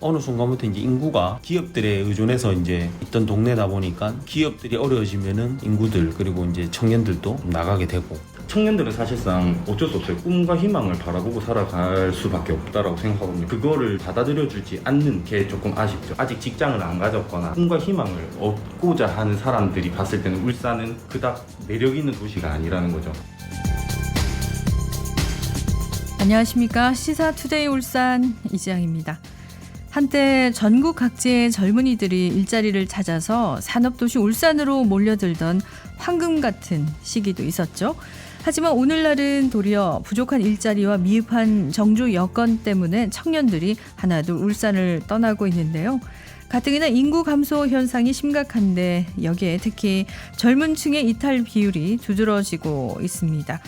어느 순간부터 이제 인구가 기업들에 의존해서 이제 있던 동네다 보니까 기업들이 어려워지면은 인구들 그리고 이제 청년들도 나가게 되고. 청년들은 사실상 어쩔 수 없어요. 꿈과 희망을 바라보고 살아갈 수밖에 없다라고 생각하거든요. 그거를 받아들여주지 않는 게 조금 아쉽죠. 아직 직장을 안 가졌거나 꿈과 희망을 얻고자 하는 사람들이 봤을 때는 울산은 그닥 매력 있는 도시가 아니라는 거죠. 안녕하십니까. 시사투데이 울산 이지영입니다. 한때 전국 각지의 젊은이들이 일자리를 찾아서 산업도시 울산으로 몰려들던 황금 같은 시기도 있었죠. 하지만 오늘날은 도리어 부족한 일자리와 미흡한 정주 여건 때문에 청년들이 하나둘 울산을 떠나고 있는데요. 가뜩이나 인구 감소 현상이 심각한데 여기에 특히 젊은 층의 이탈 비율이 두드러지고 있습니다.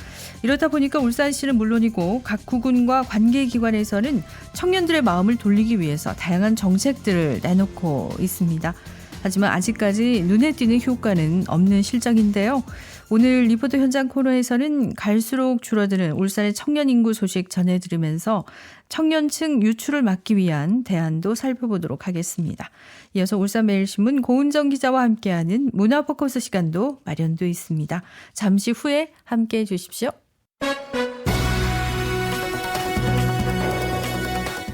이렇다 보니까 울산시는 물론이고 각 구군과 관계기관에서는 청년들의 마음을 돌리기 위해서 다양한 정책들을 내놓고 있습니다. 하지만 아직까지 눈에 띄는 효과는 없는 실정인데요. 오늘 리포터 현장 코너에서는 갈수록 줄어드는 울산의 청년 인구 소식 전해드리면서 청년층 유출을 막기 위한 대안도 살펴보도록 하겠습니다. 이어서 울산매일신문 고은정 기자와 함께하는 문화포커스 시간도 마련되어 있습니다. 잠시 후에 함께해 주십시오.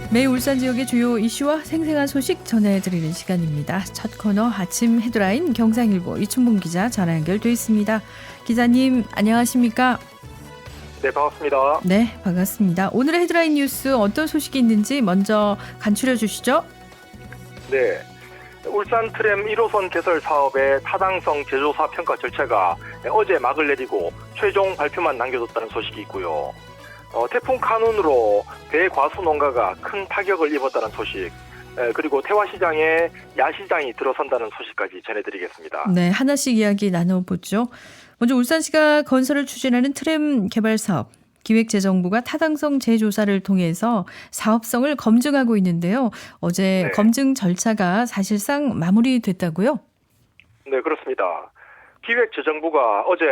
매일 울산 지역의 주요 이슈와 생생한 소식 전해드리는 시간입니다. 첫 코너 아침 헤드라인 경상일보 이춘봉 기자 전화 연결돼 있습니다. 기자님 안녕하십니까? 네, 반갑습니다. 네, 반갑습니다. 오늘의 헤드라인 뉴스 어떤 소식이 있는지 먼저 간추려 주시죠. 네, 울산 트램 1호선 개설 사업의 타당성 제조사 평가 절차가 어제 막을 내리고 최종 발표만 남겨뒀다는 소식이 있고요. 태풍 카눈으로 대과수 농가가 큰 타격을 입었다는 소식, 그리고 태화시장에 야시장이 들어선다는 소식까지 전해드리겠습니다. 네, 하나씩 이야기 나눠보죠. 먼저 울산시가 건설을 추진하는 트램 개발 사업, 기획재정부가 타당성 재조사를 통해서 사업성을 검증하고 있는데요. 어제 네. 검증 절차가 사실상 마무리됐다고요? 네, 그렇습니다. 기획재정부가 어제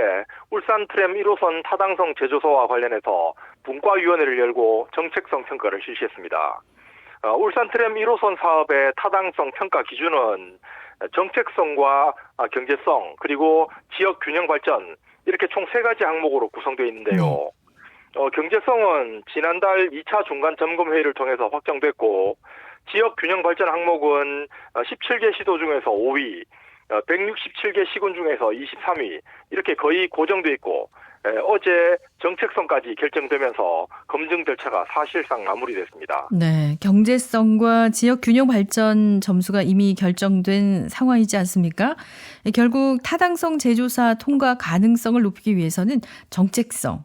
울산 트램 1호선 타당성 재조사와 관련해서 분과위원회를 열고 정책성 평가를 실시했습니다. 울산 트램 1호선 사업의 타당성 평가 기준은 정책성과 경제성 그리고 지역 균형 발전 이렇게 총 3가지 항목으로 구성되어 있는데요. 경제성은 지난달 2차 중간 점검 회의를 통해서 확정됐고 지역 균형 발전 항목은 17개 시도 중에서 5위, 167개 시군 중에서 23위 이렇게 거의 고정돼 있고 어제 정책성까지 결정되면서 검증 절차가 사실상 마무리됐습니다. 네, 경제성과 지역 균형 발전 점수가 이미 결정된 상황이지 않습니까? 결국 타당성 재조사 통과 가능성을 높이기 위해서는 정책성을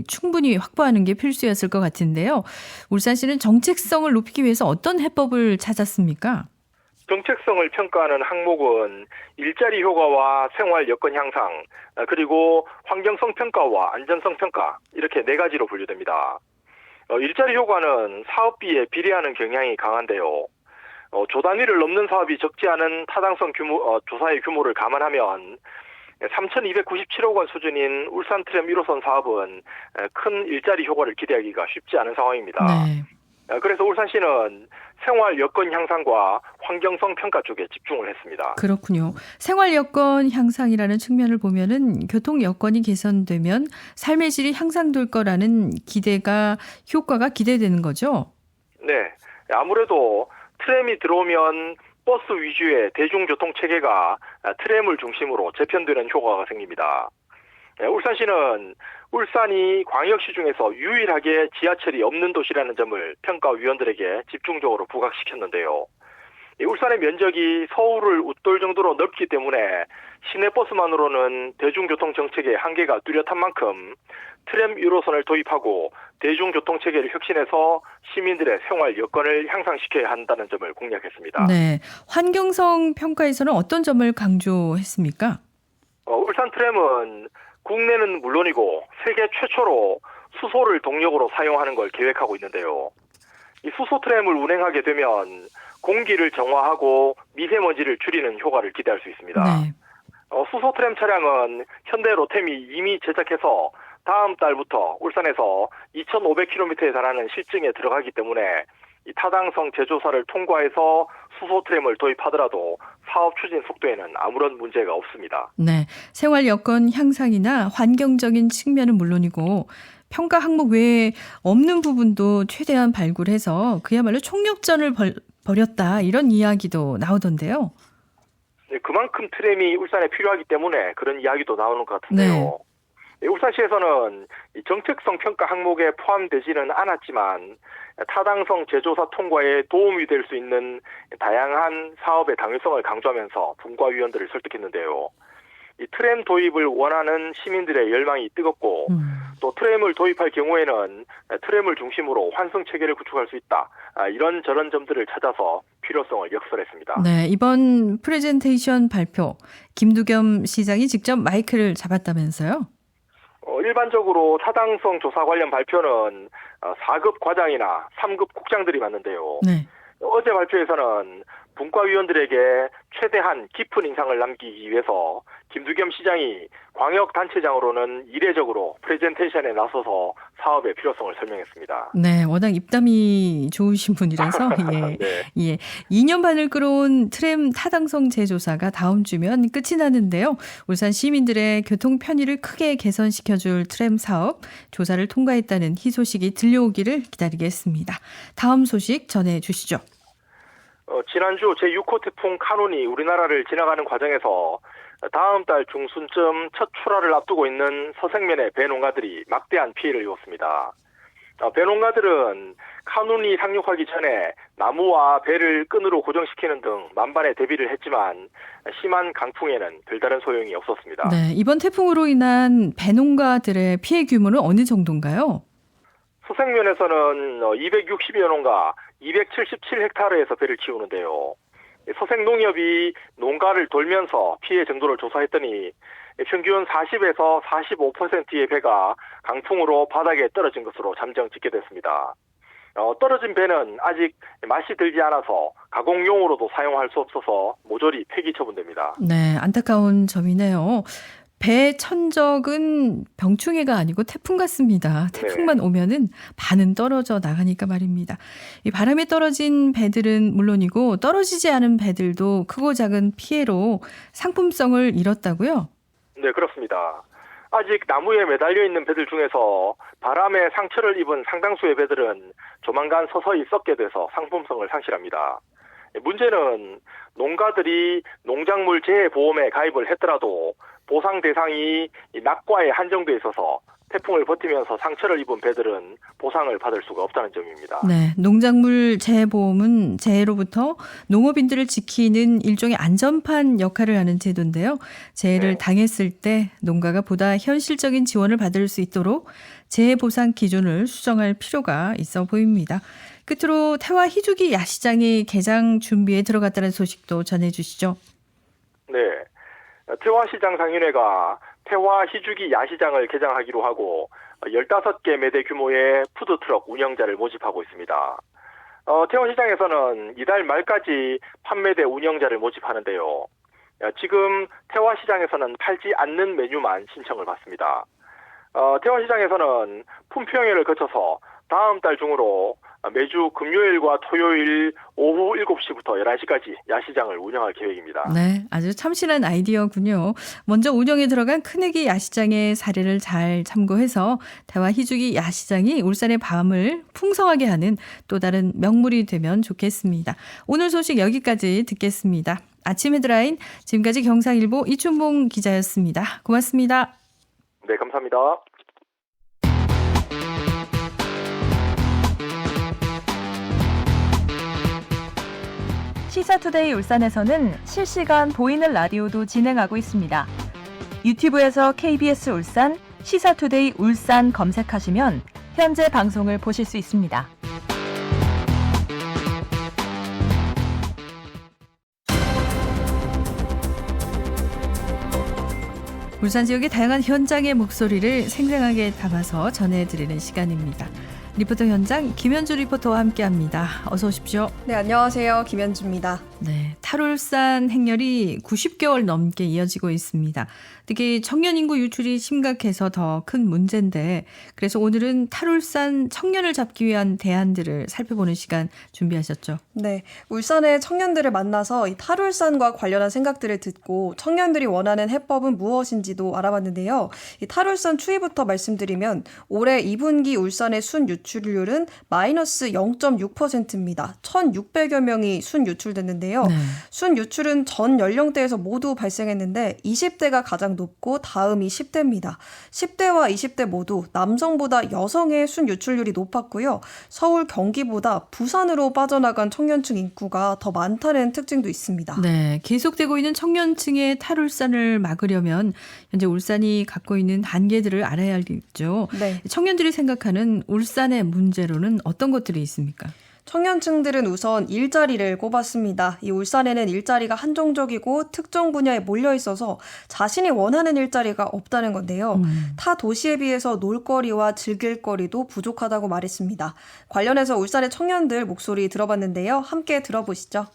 충분히 확보하는 게 필수였을 것 같은데요. 울산시는 정책성을 높이기 위해서 어떤 해법을 찾았습니까? 정책성을 평가하는 항목은 일자리 효과와 생활 여건 향상, 그리고 환경성 평가와 안전성 평가 이렇게 4가지로 분류됩니다. 일자리 효과는 사업비에 비례하는 경향이 강한데요. 조 단위를 넘는 사업이 적지 않은 타당성 조사의 규모를 감안하면 3,297억 원 수준인 울산 트램 1호선 사업은 큰 일자리 효과를 기대하기가 쉽지 않은 상황입니다. 네. 그래서 울산시는 생활 여건 향상과 환경성 평가 쪽에 집중을 했습니다. 그렇군요. 생활 여건 향상이라는 측면을 보면은 교통 여건이 개선되면 삶의 질이 향상될 거라는 효과가 기대되는 거죠? 네. 아무래도 트램이 들어오면 버스 위주의 대중교통 체계가 트램을 중심으로 재편되는 효과가 생깁니다. 울산시는 울산이 광역시 중에서 유일하게 지하철이 없는 도시라는 점을 평가위원들에게 집중적으로 부각시켰는데요. 울산의 면적이 서울을 웃돌 정도로 넓기 때문에 시내버스만으로는 대중교통 정책의 한계가 뚜렷한 만큼 트램 1호선을 도입하고 대중교통 체계를 혁신해서 시민들의 생활 여건을 향상시켜야 한다는 점을 공략했습니다. 네, 환경성 평가에서는 어떤 점을 강조했습니까? 울산 트램은 국내는 물론이고 세계 최초로 수소를 동력으로 사용하는 걸 계획하고 있는데요. 이 수소 트램을 운행하게 되면 공기를 정화하고 미세먼지를 줄이는 효과를 기대할 수 있습니다. 네. 수소 트램 차량은 현대 로템이 이미 제작해서 다음 달부터 울산에서 2,500km에 달하는 실증에 들어가기 때문에 이 타당성 제조사를 통과해서 수소 트램을 도입하더라도 사업 추진 속도에는 아무런 문제가 없습니다. 네, 생활 여건 향상이나 환경적인 측면은 물론이고 평가 항목 외에 없는 부분도 최대한 발굴해서 그야말로 총력전을 벌였다 이런 이야기도 나오던데요. 네, 그만큼 트램이 울산에 필요하기 때문에 그런 이야기도 나오는 것 같은데요. 네, 울산시에서는 이 정책성 평가 항목에 포함되지는 않았지만 타당성 제조사 통과에 도움이 될 수 있는 다양한 사업의 당위성을 강조하면서 분과위원들을 설득했는데요. 이 트램 도입을 원하는 시민들의 열망이 뜨겁고 또 트램을 도입할 경우에는 트램을 중심으로 환승 체계를 구축할 수 있다. 이런 저런 점들을 찾아서 필요성을 역설했습니다. 네, 이번 프레젠테이션 발표 김두겸 시장이 직접 마이크를 잡았다면서요? 일반적으로 타당성 조사 관련 발표는 4급 과장이나 3급 국장들이 맡는데요. 네. 어제 발표에서는 분과위원들에게 최대한 깊은 인상을 남기기 위해서 김두겸 시장이 광역단체장으로는 이례적으로 프레젠테이션에 나서서 사업의 필요성을 설명했습니다. 네, 워낙 입담이 좋으신 분이라서 예, 네. 예, 2년 반을 끌어온 트램 타당성 재조사가 다음 주면 끝이 나는데요. 울산 시민들의 교통 편의를 크게 개선시켜줄 트램 사업 조사를 통과했다는 희소식이 들려오기를 기다리겠습니다. 다음 소식 전해주시죠. 지난주 제6호 태풍 카눈이 우리나라를 지나가는 과정에서 다음 달 중순쯤 첫 출하를 앞두고 있는 서생면의 배 농가들이 막대한 피해를 입었습니다. 배 농가들은 카눈이 상륙하기 전에 나무와 배를 끈으로 고정시키는 등 만반의 대비를 했지만 심한 강풍에는 별다른 소용이 없었습니다. 네, 이번 태풍으로 인한 배 농가들의 피해 규모는 어느 정도인가요? 서생면에서는 260여 농가 277헥타르에서 배를 키우는데요. 서생농협이 농가를 돌면서 피해 정도를 조사했더니 평균 40에서 45%의 배가 강풍으로 바닥에 떨어진 것으로 잠정 집계됐습니다. 떨어진 배는 아직 맛이 들지 않아서 가공용으로도 사용할 수 없어서 모조리 폐기 처분됩니다. 네, 안타까운 점이네요. 배 천적은 병충해가 아니고 태풍 같습니다. 태풍만 오면은 반은 떨어져 나가니까 말입니다. 이 바람에 떨어진 배들은 물론이고 떨어지지 않은 배들도 크고 작은 피해로 상품성을 잃었다고요? 네, 그렇습니다. 아직 나무에 매달려 있는 배들 중에서 바람에 상처를 입은 상당수의 배들은 조만간 서서히 썩게 돼서 상품성을 상실합니다. 문제는 농가들이 농작물 재해보험에 가입을 했더라도 보상 대상이 낙과에 한정돼 있어서 태풍을 버티면서 상처를 입은 배들은 보상을 받을 수가 없다는 점입니다. 네, 농작물 재해보험은 재해로부터 농업인들을 지키는 일종의 안전판 역할을 하는 제도인데요. 재해를 당했을 때 농가가 보다 현실적인 지원을 받을 수 있도록 재해보상 기준을 수정할 필요가 있어 보입니다. 끝으로 태화 희주기 야시장이 개장 준비에 들어갔다는 소식도 전해주시죠. 네, 태화시장 상인회가 태화 희주기 야시장을 개장하기로 하고 15개 매대 규모의 푸드트럭 운영자를 모집하고 있습니다. 태화시장에서는 이달 말까지 판매대 운영자를 모집하는데요. 지금 태화시장에서는 팔지 않는 메뉴만 신청을 받습니다. 태화시장에서는 품평회를 거쳐서 다음 달 중으로 매주 금요일과 토요일 오후 7시부터 11시까지 야시장을 운영할 계획입니다. 네, 아주 참신한 아이디어군요. 먼저 운영에 들어간 큰애기 야시장의 사례를 잘 참고해서 태화 희주기 야시장이 울산의 밤을 풍성하게 하는 또 다른 명물이 되면 좋겠습니다. 오늘 소식 여기까지 듣겠습니다. 아침 헤드라인 지금까지 경상일보 이춘봉 기자였습니다. 고맙습니다. 네, 감사합니다. 시사투데이 울산에서는 실시간 보이는 라디오도 진행하고 있습니다. 유튜브에서 KBS 울산, 시사투데이 울산 검색하시면 현재 방송을 보실 수 있습니다. 울산 지역의 다양한 현장의 목소리를 생생하게 담아서 전해드리는 시간입니다. 리포터 현장 김현주 리포터와 함께합니다. 어서 오십시오. 네, 안녕하세요. 김현주입니다. 네, 탈울산 행렬이 90개월 넘게 이어지고 있습니다. 특히 청년 인구 유출이 심각해서 더 큰 문제인데 그래서 오늘은 탈울산 청년을 잡기 위한 대안들을 살펴보는 시간 준비하셨죠? 네, 울산의 청년들을 만나서 이 탈울산과 관련한 생각들을 듣고 청년들이 원하는 해법은 무엇인지도 알아봤는데요. 이 탈울산 추이부터 말씀드리면 올해 2분기 울산의 순 유출률은 마이너스 0.6%입니다. 1,600여 명이 순 유출됐는데요. 네. 순 유출은 전 연령대에서 모두 발생했는데 20대가 가장 높고 다음이 10대입니다. 10대와 20대 모두 남성보다 여성의 순 유출률이 높았고요. 서울, 경기보다 부산으로 빠져나간 청년층 인구가 더 많다는 특징도 있습니다. 네, 계속되고 있는 청년층의 탈울산을 막으려면 현재 울산이 갖고 있는 한계들을 알아야겠죠. 네. 청년들이 생각하는 울산의 문제로는 어떤 것들이 있습니까? 청년층들은 우선 일자리를 꼽았습니다. 이 울산에는 일자리가 한정적이고 특정 분야에 몰려 있어서 자신이 원하는 일자리가 없다는 건데요. 타 도시에 비해서 놀거리와 즐길거리도 부족하다고 말했습니다. 관련해서 울산의 청년들 목소리 들어봤는데요. 함께 들어보시죠.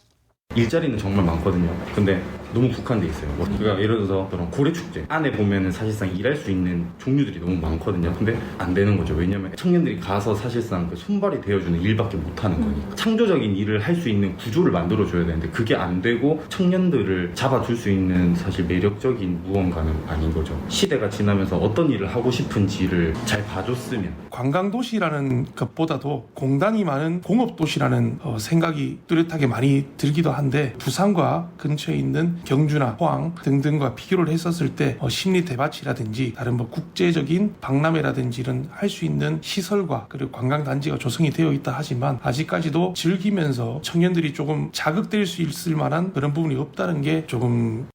일자리는 정말 많거든요. 근데 너무 국한돼 있어요. 그러니까 예를 들어서 그런 고래축제 안에 보면은 사실상 일할 수 있는 종류들이 너무 많거든요. 근데 안 되는 거죠. 왜냐면 청년들이 가서 사실상 그 손발이 되어주는 일밖에 못 하는 거니까. 창조적인 일을 할 수 있는 구조를 만들어줘야 되는데 그게 안 되고 청년들을 잡아줄 수 있는 사실 매력적인 무언가는 아닌 거죠. 시대가 지나면서 어떤 일을 하고 싶은지를 잘 봐줬으면. 관광도시라는 것보다도 공단이 많은 공업도시라는 생각이 뚜렷하게 많이 들기도 한데 부산과 근처에 있는 경주나 포항 등등과 비교를 했었을 때 심리 대밭이라든지 다른 국제적인 박람회라든지 이런 할 수 있는 시설과 그리고 관광단지가 조성이 되어 있다 하지만 아직까지도 즐기면서 청년들이 조금 자극될 수 있을 만한 그런 부분이 없다는 게 조금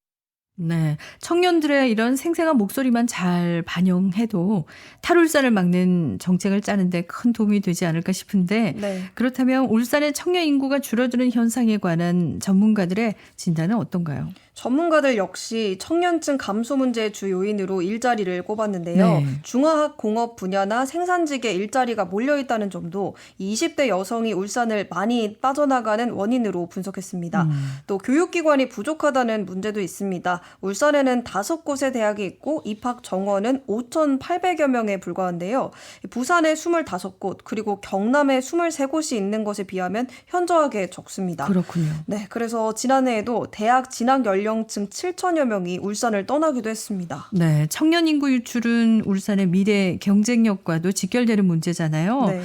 네, 청년들의 이런 생생한 목소리만 잘 반영해도 탈울산을 막는 정책을 짜는데 큰 도움이 되지 않을까 싶은데 네. 그렇다면 울산의 청년 인구가 줄어드는 현상에 관한 전문가들의 진단은 어떤가요? 전문가들 역시 청년층 감소 문제의 주 요인으로 일자리를 꼽았는데요. 네. 중화학 공업 분야나 생산직에 일자리가 몰려있다는 점도 20대 여성이 울산을 많이 빠져나가는 원인으로 분석했습니다. 또 교육기관이 부족하다는 문제도 있습니다. 울산에는 5곳의 대학이 있고 입학 정원은 5,800여 명에 불과한데요. 부산에 25곳 그리고 경남에 23곳이 있는 것에 비하면 현저하게 적습니다. 그렇군요. 네, 그래서 지난해에도 대학 진학 연령층 7천여 명이 울산을 떠나기도 했습니다. 네, 청년 인구 유출은 울산의 미래 경쟁력과도 직결되는 문제잖아요. 네.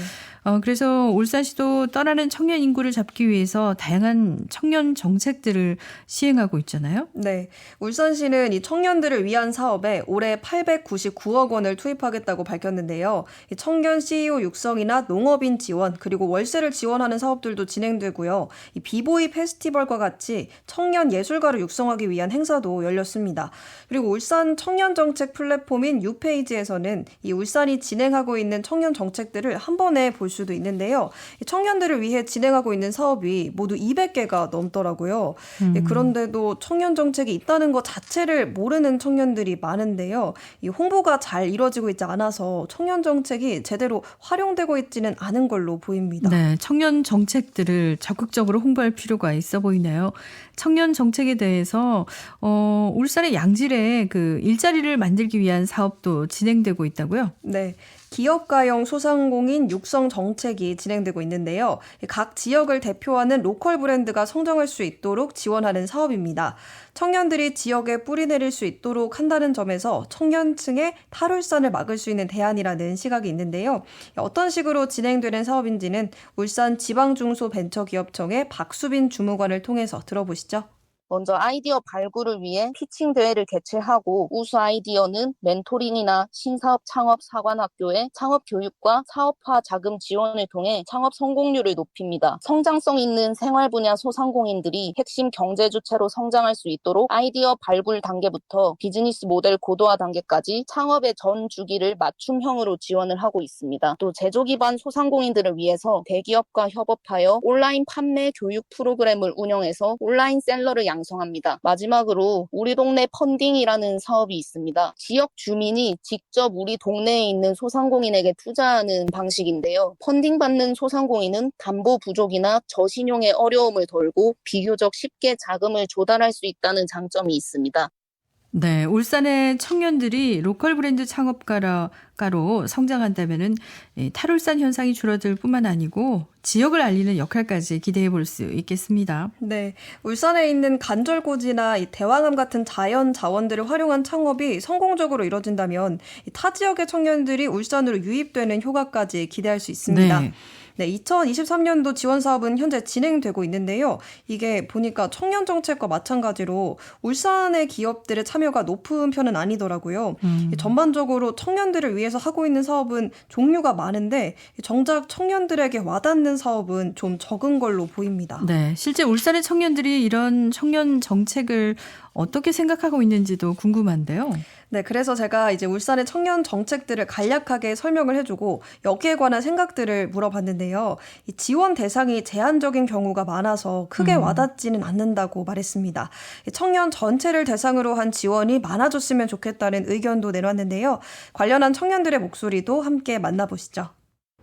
그래서 울산시도 떠나는 청년 인구를 잡기 위해서 다양한 청년 정책들을 시행하고 있잖아요. 네, 울산시는 이 청년들을 위한 사업에 올해 899억 원을 투입하겠다고 밝혔는데요. 이 청년 CEO 육성이나 농업인 지원 그리고 월세를 지원하는 사업들도 진행되고요. 이 비보이 페스티벌과 같이 청년 예술가를 육성하기 위한 행사도 열렸습니다. 그리고 울산 청년 정책 플랫폼인 유페이지에서는 이 울산이 진행하고 있는 청년 정책들을 한 번에 볼 수도 있는데요. 청년들을 위해 진행하고 있는 사업이 모두 200개가 넘더라고요. 그런데도 청년 정책이 있다는 것 자체를 모르는 청년들이 많은데요. 이 홍보가 잘 이루어지고 있지 않아서 청년 정책이 제대로 활용되고 있지는 않은 걸로 보입니다. 네, 청년 정책들을 적극적으로 홍보할 필요가 있어 보이네요. 청년 정책에 대해서 울산의 양질의 그 일자리를 만들기 위한 사업도 진행되고 있다고요? 네. 기업가형 소상공인 육성 정책이 진행되고 있는데요. 각 지역을 대표하는 로컬 브랜드가 성장할 수 있도록 지원하는 사업입니다. 청년들이 지역에 뿌리 내릴 수 있도록 한다는 점에서 청년층의 탈울산을 막을 수 있는 대안이라는 시각이 있는데요. 어떤 식으로 진행되는 사업인지는 울산 지방중소벤처기업청의 박수빈 주무관을 통해서 들어보시죠. 먼저 아이디어 발굴을 위해 피칭 대회를 개최하고 우수 아이디어는 멘토링이나 신사업 창업 사관학교의 창업 교육과 사업화 자금 지원을 통해 창업 성공률을 높입니다. 성장성 있는 생활 분야 소상공인들이 핵심 경제 주체로 성장할 수 있도록 아이디어 발굴 단계부터 비즈니스 모델 고도화 단계까지 창업의 전 주기를 맞춤형으로 지원을 하고 있습니다. 또 제조 기반 소상공인들을 위해서 대기업과 협업하여 온라인 판매 교육 프로그램을 운영해서 온라인 셀러를 양성합니다. 마지막으로 우리 동네 펀딩이라는 사업이 있습니다. 지역 주민이 직접 우리 동네에 있는 소상공인에게 투자하는 방식인데요. 펀딩 받는 소상공인은 담보 부족이나 저신용의 어려움을 덜고 비교적 쉽게 자금을 조달할 수 있다는 장점이 있습니다. 네, 울산의 청년들이 로컬 브랜드 창업가로 성장한다면은 탈울산 현상이 줄어들 뿐만 아니고 지역을 알리는 역할까지 기대해 볼 수 있겠습니다. 네, 울산에 있는 간절곶이나 이 대왕암 같은 자연 자원들을 활용한 창업이 성공적으로 이뤄진다면 타 지역의 청년들이 울산으로 유입되는 효과까지 기대할 수 있습니다. 네, 2023년도 지원 사업은 현재 진행되고 있는데요. 이게 보니까 청년 정책과 마찬가지로 울산의 기업들의 참여가 높은 편은 아니더라고요. 전반적으로 청년들을 위해서 하고 있는 사업은 종류가 많은데 정작 청년들에게 와닿는 사업은 좀 적은 걸로 보입니다. 네, 실제 울산의 청년들이 이런 청년 정책을 어떻게 생각하고 있는지도 궁금한데요. 네, 그래서 제가 이제 울산의 청년 정책들을 간략하게 설명을 해주고 여기에 관한 생각들을 물어봤는데요. 이 지원 대상이 제한적인 경우가 많아서 크게 와닿지는 않는다고 말했습니다. 청년 전체를 대상으로 한 지원이 많아졌으면 좋겠다는 의견도 내놨는데요. 관련한 청년들의 목소리도 함께 만나보시죠.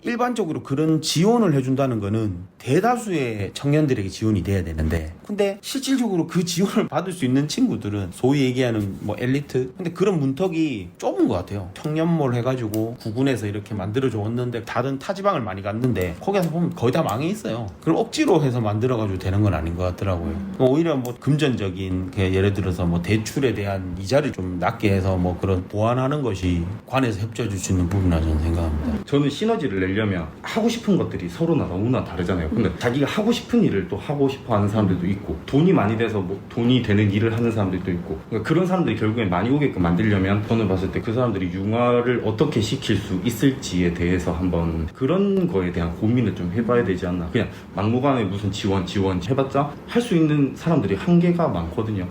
일반적으로 그런 지원을 해준다는 거는 대다수의 청년들에게 지원이 돼야 되는데, 근데 실질적으로 그 지원을 받을 수 있는 친구들은 소위 얘기하는 뭐 엘리트? 근데 그런 문턱이 좁은 것 같아요. 청년몰 해가지고 구군에서 이렇게 만들어 줬는데 다른 타 지방을 많이 갔는데 거기 서 보면 거의 다 망해 있어요. 그걸 억지로 해서 만들어가지고 되는 건 아닌 것 같더라고요. 오히려 뭐 금전적인, 예를 들어서 뭐 대출에 대한 이자를 좀 낮게 해서 뭐 그런 보완하는 것이 관에서 협조해 줄 수 있는 부분이라 저는 생각합니다. 저는 시너지를 내려면 하고 싶은 것들이 서로나 너무나 다르잖아요. 근데 자기가 하고 싶은 일을 또 하고 싶어 하는 사람들도 있고, 돈이 많이 돼서 뭐 돈이 되는 일을 하는 사람들도 있고, 그러니까 그런 사람들이 결국엔 많이 오게끔 만들려면 저는 봤을 때 그 사람들이 융화를 어떻게 시킬 수 있을지에 대해서 한번 그런 거에 대한 고민을 좀 해봐야 되지 않나. 그냥 막무가내 무슨 지원 해봤자 할 수 있는 사람들이 한계가 많거든요.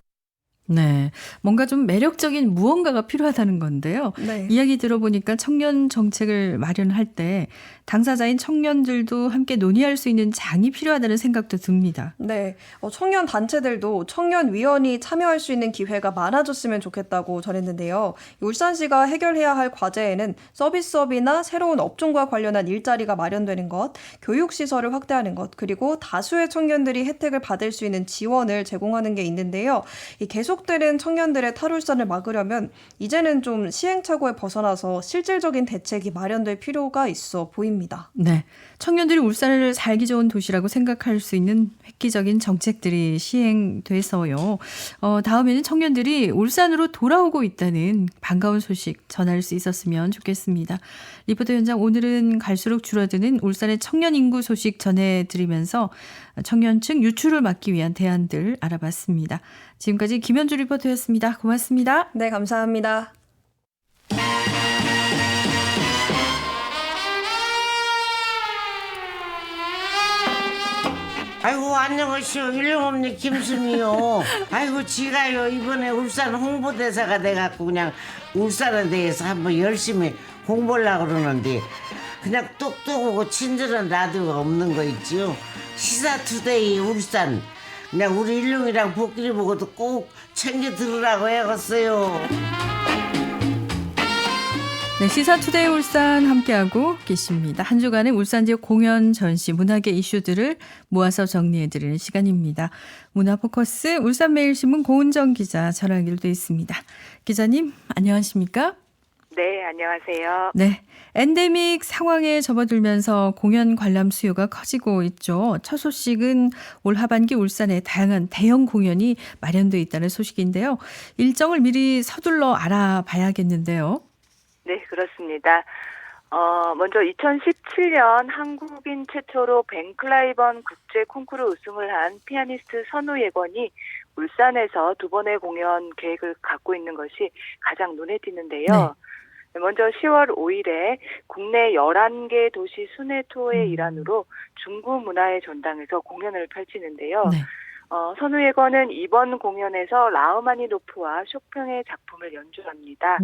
네, 뭔가 좀 매력적인 무언가가 필요하다는 건데요. 네. 이야기 들어보니까 청년 정책을 마련할 때 당사자인 청년들도 함께 논의할 수 있는 장이 필요하다는 생각도 듭니다. 네, 청년 단체들도 청년위원이 참여할 수 있는 기회가 많아졌으면 좋겠다고 전했는데요. 울산시가 해결해야 할 과제에는 서비스업이나 새로운 업종과 관련한 일자리가 마련되는 것, 교육시설을 확대하는 것, 그리고 다수의 청년들이 혜택을 받을 수 있는 지원을 제공하는 게 있는데요. 이 계속되는 청년들의 탈울산을 막으려면 이제는 좀 시행착오에 벗어나서 실질적인 대책이 마련될 필요가 있어 보입니다. 네, 청년들이 울산을 살기 좋은 도시라고 생각할 수 있는 획기적인 정책들이 시행돼서요. 다음에는 청년들이 울산으로 돌아오고 있다는 반가운 소식 전할 수 있었으면 좋겠습니다. 리포터 현장, 오늘은 갈수록 줄어드는 울산의 청년 인구 소식 전해드리면서 청년층 유출을 막기 위한 대안들 알아봤습니다. 지금까지 김현주 리포터였습니다. 고맙습니다. 네, 감사합니다. 아이고 안녕하시오. 일용업니 김순이요. 아이고 지가요 이번에 울산 홍보대사가 돼갖고 그냥 울산에 대해서 한번 열심히 공부하려고 그러는데 그냥 똑똑하고 친절한 라디오가 없는 거 있지요. 시사투데이 울산 그냥 우리 일용이랑 복귀를 보고도 꼭 챙겨 들으라고 해갔어요. 네, 시사투데이 울산 함께하고 계십니다. 한 주간의 울산 지역 공연, 전시, 문화계 이슈들을 모아서 정리해드리는 시간입니다. 문화포커스 울산매일신문 고은정 기자 전화 연결돼 있습니다. 기자님, 안녕하십니까? 네, 안녕하세요. 네, 엔데믹 상황에 접어들면서 공연 관람 수요가 커지고 있죠. 첫 소식은 올 하반기 울산에 다양한 대형 공연이 마련돼 있다는 소식인데요. 일정을 미리 서둘러 알아봐야겠는데요. 네, 그렇습니다. 먼저 2017년 한국인 최초로 벤클라이번 국제 콩쿠르 우승을 한 피아니스트 선우예건이 울산에서 두 번의 공연 계획을 갖고 있는 것이 가장 눈에 띄는데요. 네. 먼저 10월 5일에 국내 11개 도시 순회 투어의 일환으로 중구 문화의 전당에서 공연을 펼치는데요. 네. 선우예건은 이번 공연에서 라흐마니노프와 쇼팽의 작품을 연주합니다.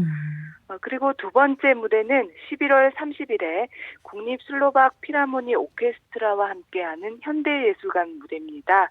그리고 두 번째 무대는 11월 30일에 국립 슬로박 필하모니 오케스트라와 함께하는 현대예술관 무대입니다.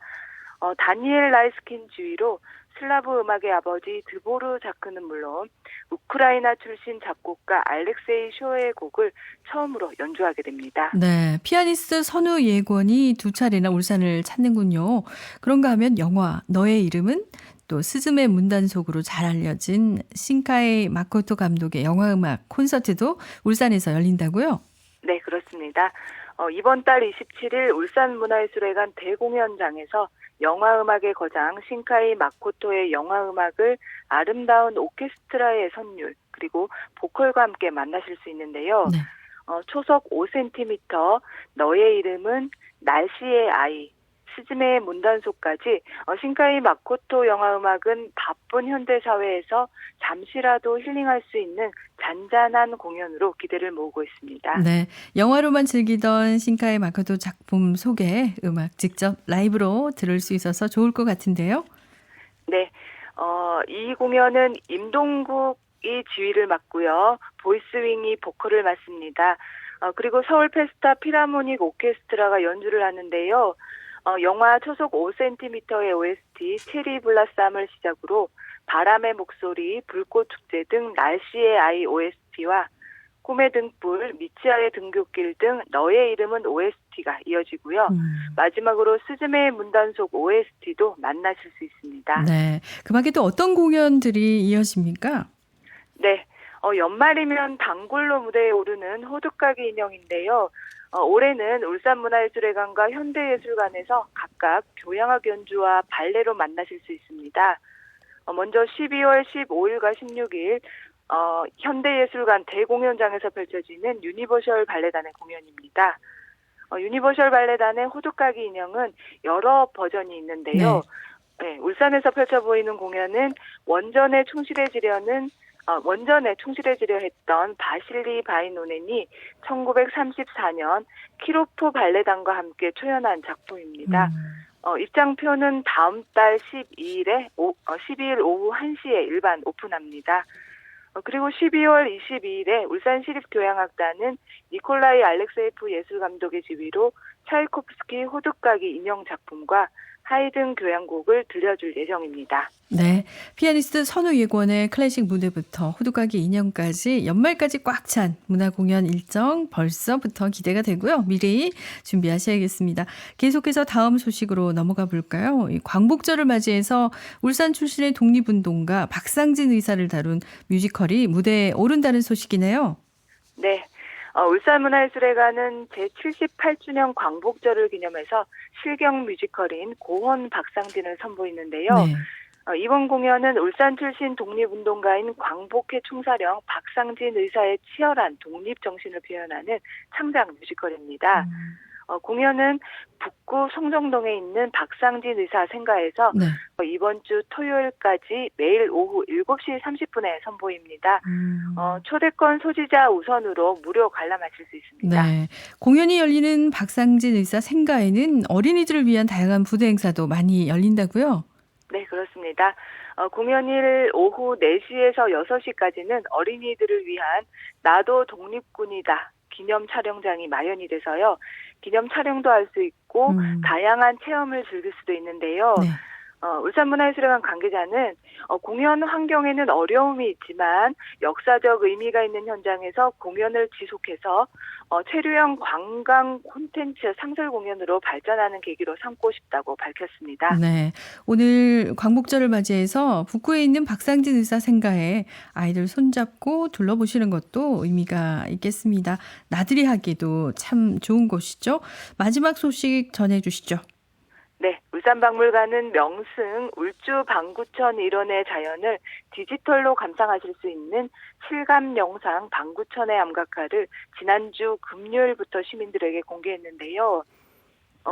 다니엘 라이스킨 지휘로 슬라브 음악의 아버지 드보르 자크는 물론 우크라이나 출신 작곡가 알렉세이 쇼의 곡을 처음으로 연주하게 됩니다. 네, 피아니스트 선우 예권이 2차례나 울산을 찾는군요. 그런가 하면 영화 너의 이름은 또 스즈메 문단속으로 잘 알려진 신카이 마코토 감독의 영화음악 콘서트도 울산에서 열린다고요? 네, 그렇습니다. 이번 달 27일 울산문화예술회관 대공연장에서 영화음악의 거장 신카이 마코토의 영화음악을 아름다운 오케스트라의 선율 그리고 보컬과 함께 만나실 수 있는데요. 네. 초속 5cm, 너의 이름은 날씨의 아이, 스즈메의 문단속까지 신카이 마코토 영화음악은 바쁜 현대사회에서 잠시라도 힐링할 수 있는 잔잔한 공연으로 기대를 모으고 있습니다. 네, 영화로만 즐기던 신카이 마코토 작품 소개 음악 직접 라이브로 들을 수 있어서 좋을 것 같은데요. 네, 이 공연은 임동국이 지휘를 맡고요. 보이스윙이 보컬을 맡습니다. 그리고 서울 페스타 피라모닉 오케스트라가 연주를 하는데요. 영화 초속 5cm의 OST 체리 블라썸을 시작으로 바람의 목소리, 불꽃 축제 등 날씨의 아이 OST와 꿈의 등불, 미치아의 등굣길 등 너의 이름은 OST가 이어지고요. 마지막으로 스즈메의 문단속 OST도 만나실 수 있습니다. 네, 그 밖에 또 어떤 공연들이 이어집니까? 네, 연말이면 단골로 무대에 오르는 호두까기 인형인데요. 올해는 울산문화예술회관과 현대예술관에서 각각 교향악 연주와 발레로 만나실 수 있습니다. 먼저 12월 15일과 16일 현대예술관 대공연장에서 펼쳐지는 유니버셜 발레단의 공연입니다. 유니버셜 발레단의 호두까기 인형은 여러 버전이 있는데요. 네, 울산에서 펼쳐 보이는 공연은 원전에 충실해지려 했던 바실리 바이노넨이 1934년 키로프 발레단과 함께 초연한 작품입니다. 입장표는 다음 달 12일 오후 1시에 일반 오픈합니다. 그리고 12월 22일에 울산시립교향악단은 니콜라이 알렉세이프 예술감독의 지휘로 차이코프스키 호두까기 인형 작품과 하이든 교향곡을 들려줄 예정입니다. 네, 피아니스트 선우 예권의 클래식 무대부터 호두까기 인형까지 연말까지 꽉 찬 문화공연 일정 벌써부터 기대가 되고요. 미리 준비하셔야겠습니다. 계속해서 다음 소식으로 넘어가 볼까요? 광복절을 맞이해서 울산 출신의 독립운동가 박상진 의사를 다룬 뮤지컬이 무대에 오른다는 소식이네요. 네. 울산문화예술회관은 제78주년 광복절을 기념해서 실경 뮤지컬인 고혼 박상진을 선보이는데요. 네. 이번 공연은 울산 출신 독립운동가인 광복회 총사령 박상진 의사의 치열한 독립정신을 표현하는 창작 뮤지컬입니다. 공연은 북구 송정동에 있는 박상진 의사 생가에서 네. 이번 주 토요일까지 매일 오후 7시 30분에 선보입니다. 초대권 소지자 우선으로 무료 관람하실 수 있습니다. 네. 공연이 열리는 박상진 의사 생가에는 어린이들을 위한 다양한 부대 행사도 많이 열린다고요? 네, 그렇습니다. 공연일 오후 4시에서 6시까지는 어린이들을 위한 나도 독립군이다 기념 촬영장이 마련이 돼서요. 기념 촬영도 할 수 있고 다양한 체험을 즐길 수도 있는데요. 네. 울산문화예술회관 관계자는 공연 환경에는 어려움이 있지만 역사적 의미가 있는 현장에서 공연을 지속해서 체류형 관광 콘텐츠 상설 공연으로 발전하는 계기로 삼고 싶다고 밝혔습니다. 네, 오늘 광복절을 맞이해서 북구에 있는 박상진 의사 생가에 아이들 손잡고 둘러보시는 것도 의미가 있겠습니다. 나들이 하기도 참 좋은 곳이죠. 마지막 소식 전해주시죠. 네, 울산박물관은 명승 울주 방구천 일원의 자연을 디지털로 감상하실 수 있는 실감 영상 방구천의 암각화를 지난주 금요일부터 시민들에게 공개했는데요.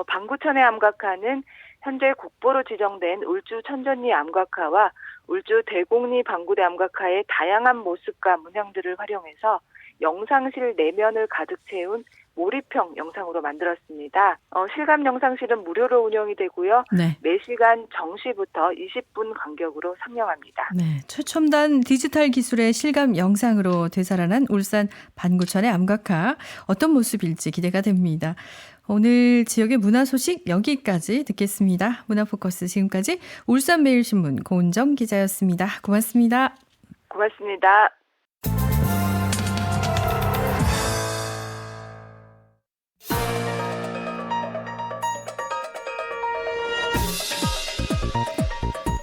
방구천의 암각화는 현재 국보로 지정된 울주 천전리 암각화와 울주 대곡리 방구대 암각화의 다양한 모습과 문양들을 활용해서 영상실 내면을 가득 채운 몰입형 영상으로 만들었습니다. 실감 영상실은 무료로 운영이 되고요. 네. 매시간 정시부터 20분 간격으로 상영합니다. 네, 최첨단 디지털 기술의 실감 영상으로 되살아난 울산 반구천의 암각화 어떤 모습일지 기대가 됩니다. 오늘 지역의 문화 소식 여기까지 듣겠습니다. 문화포커스 지금까지 울산매일신문 고은정 기자였습니다. 고맙습니다. 고맙습니다.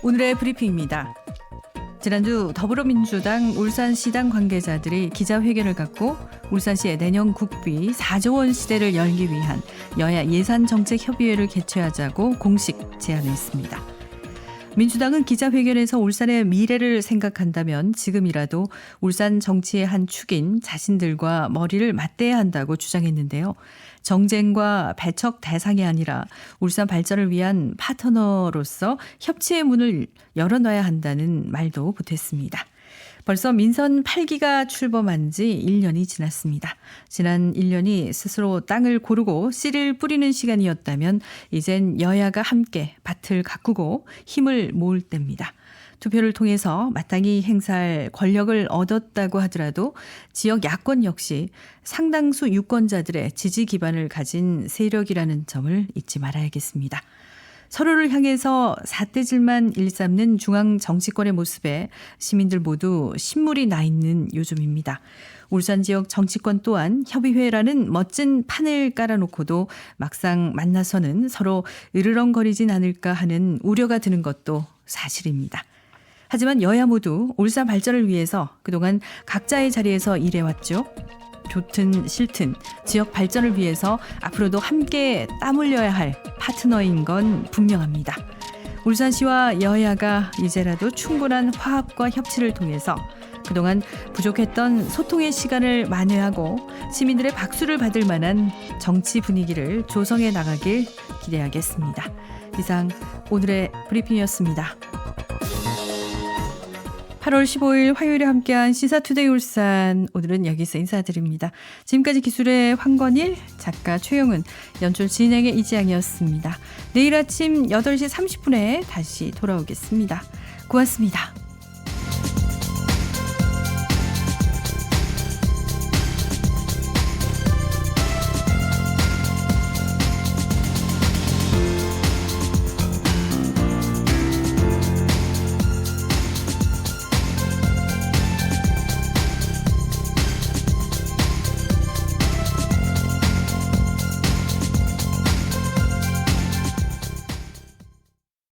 오늘의 브리핑입니다. 지난주 더불어민주당 울산시당 관계자들이 기자회견을 갖고 울산시의 내년 국비 4조 원 시대를 열기 위한 여야 예산정책협의회를 개최하자고 공식 제안을 했습니다. 민주당은 기자회견에서 울산의 미래를 생각한다면 지금이라도 울산 정치의 한 축인 자신들과 머리를 맞대야 한다고 주장했는데요. 정쟁과 배척 대상이 아니라 울산 발전을 위한 파트너로서 협치의 문을 열어놔야 한다는 말도 보탰습니다. 벌써 민선 8기가 출범한 지 1년이 지났습니다. 지난 1년이 스스로 땅을 고르고 씨를 뿌리는 시간이었다면 이젠 여야가 함께 밭을 가꾸고 힘을 모을 때입니다. 투표를 통해서 마땅히 행사할 권력을 얻었다고 하더라도 지역 야권 역시 상당수 유권자들의 지지 기반을 가진 세력이라는 점을 잊지 말아야겠습니다. 서로를 향해서 삿대질만 일삼는 중앙 정치권의 모습에 시민들 모두 신물이 나 있는 요즘입니다. 울산 지역 정치권 또한 협의회라는 멋진 판을 깔아놓고도 막상 만나서는 서로 으르렁거리진 않을까 하는 우려가 드는 것도 사실입니다. 하지만 여야 모두 울산 발전을 위해서 그동안 각자의 자리에서 일해왔죠. 좋든 싫든 지역 발전을 위해서 앞으로도 함께 땀 흘려야 할 파트너인 건 분명합니다. 울산시와 여야가 이제라도 충분한 화합과 협치를 통해서 그동안 부족했던 소통의 시간을 만회하고 시민들의 박수를 받을 만한 정치 분위기를 조성해 나가길 기대하겠습니다. 이상 오늘의 브리핑이었습니다. 8월 15일 화요일에 함께한 시사투데이 울산, 오늘은 여기서 인사드립니다. 지금까지 기술의 황건일, 작가 최영은, 연출 진행의 이지양이었습니다. 내일 아침 8시 30분에 다시 돌아오겠습니다. 고맙습니다.